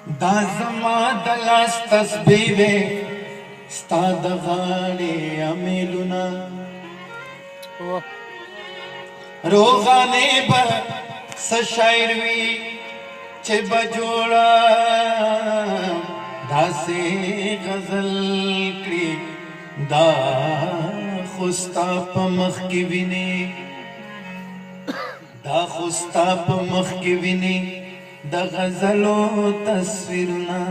دا زما د لاس تسبیح وې ستا د غاړې امیلونه روغانې به څه شاعر وي چې به جوړه داسې غزل کړي دا خو ستا په مخ کې وینې دا خو ستا په مخ کې وینې د غزلو تصویرونه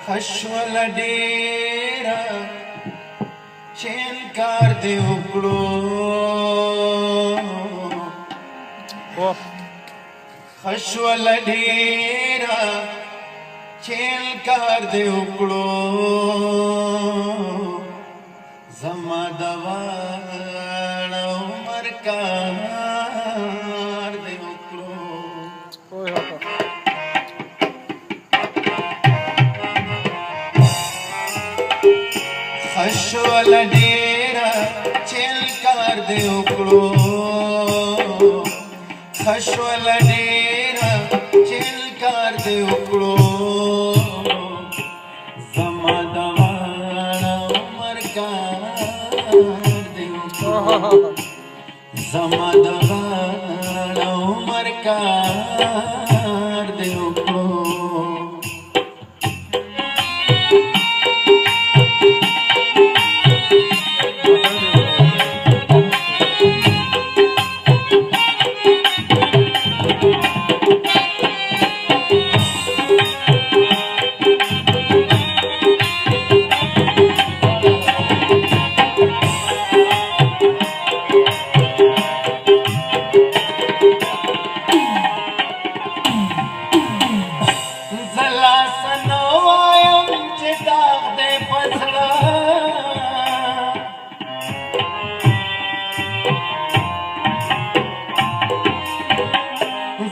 خشول ډېره چې انکار دې وکړو خشول ډېره چې انکار دې وکړو زما د واړه عمر کار دې وکړو خشول ډېره چې انکار دې وکړو خشول ډېره چې انکار دې وکړو زما د واړه عمر کار دې وکړو زما د واړه عمر کار دې وکړو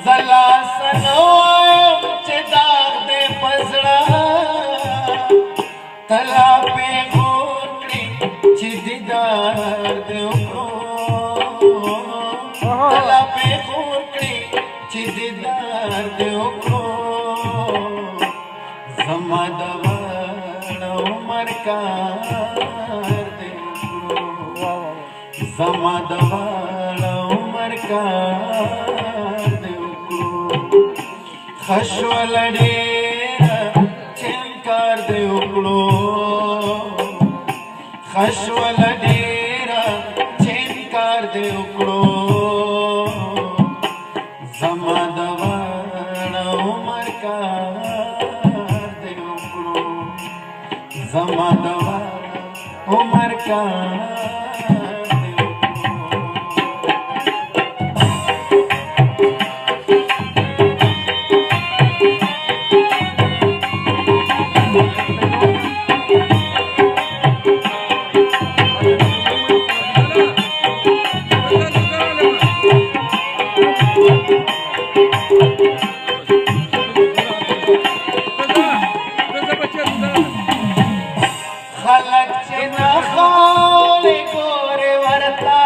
زلا سنوایم چې داغ دې پزړه تلا پې غور کړي چې دیدار دې وکړو تلا پې غور کړي چې دیدار دې وکړو زما د واړه عمر کار دې وکړو زما د واړه عمر کار دې خشول ډېره چې انکار دې وکړو خشول ډېره چې انکار دې وکړو زما د واړه عمر کار دې وکړو زما د واړه عمر کار خلق چې نه خالې ګورې ورته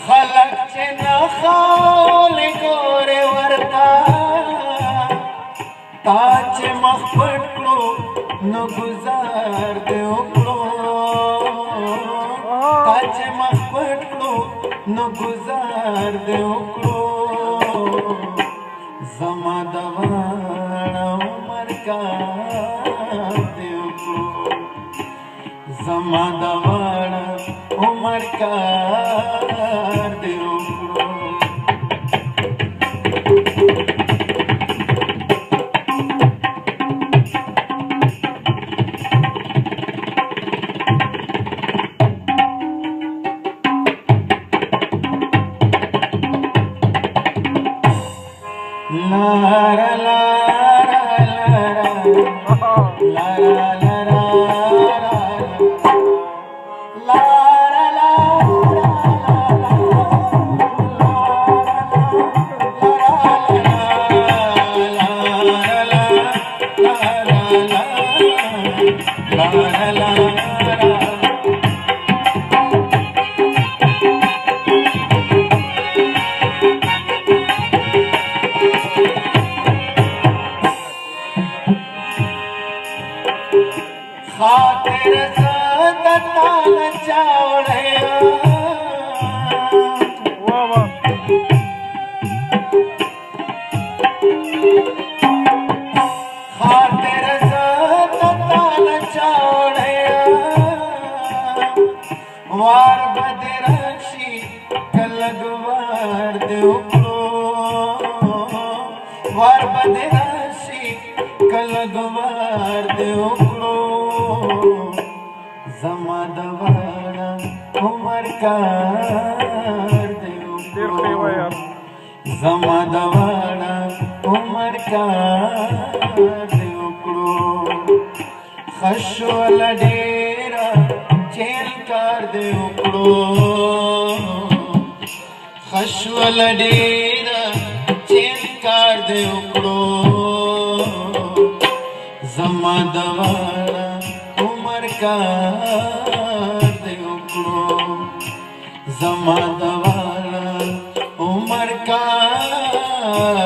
خلق چې نه خالې ګورې ورته تا چې مخ پټ کړو نو ګزار دې وکړو تا چې مخ پټ کړو نو ګزار دې وکړو زما د واړه عمر کار دې وکړو زما د واړه عمر کار دې وکړو La la la la la la la la la la خاطر زدتا نچاوڑیا خاطر زدتا نچاوڑیا وار بدرشی کلگوار دیوکلو وار بدرشی کلگوار دیوکلو زما دواړه عمر کار دیوکلو زما دواړه عمر کار دیوکلو خشول ډیرا چیل کار دیوکلو خشول ډیرا چیل کار دیوکلو زما دواړه عمر کار دیوکلو زما دواړه عمر کار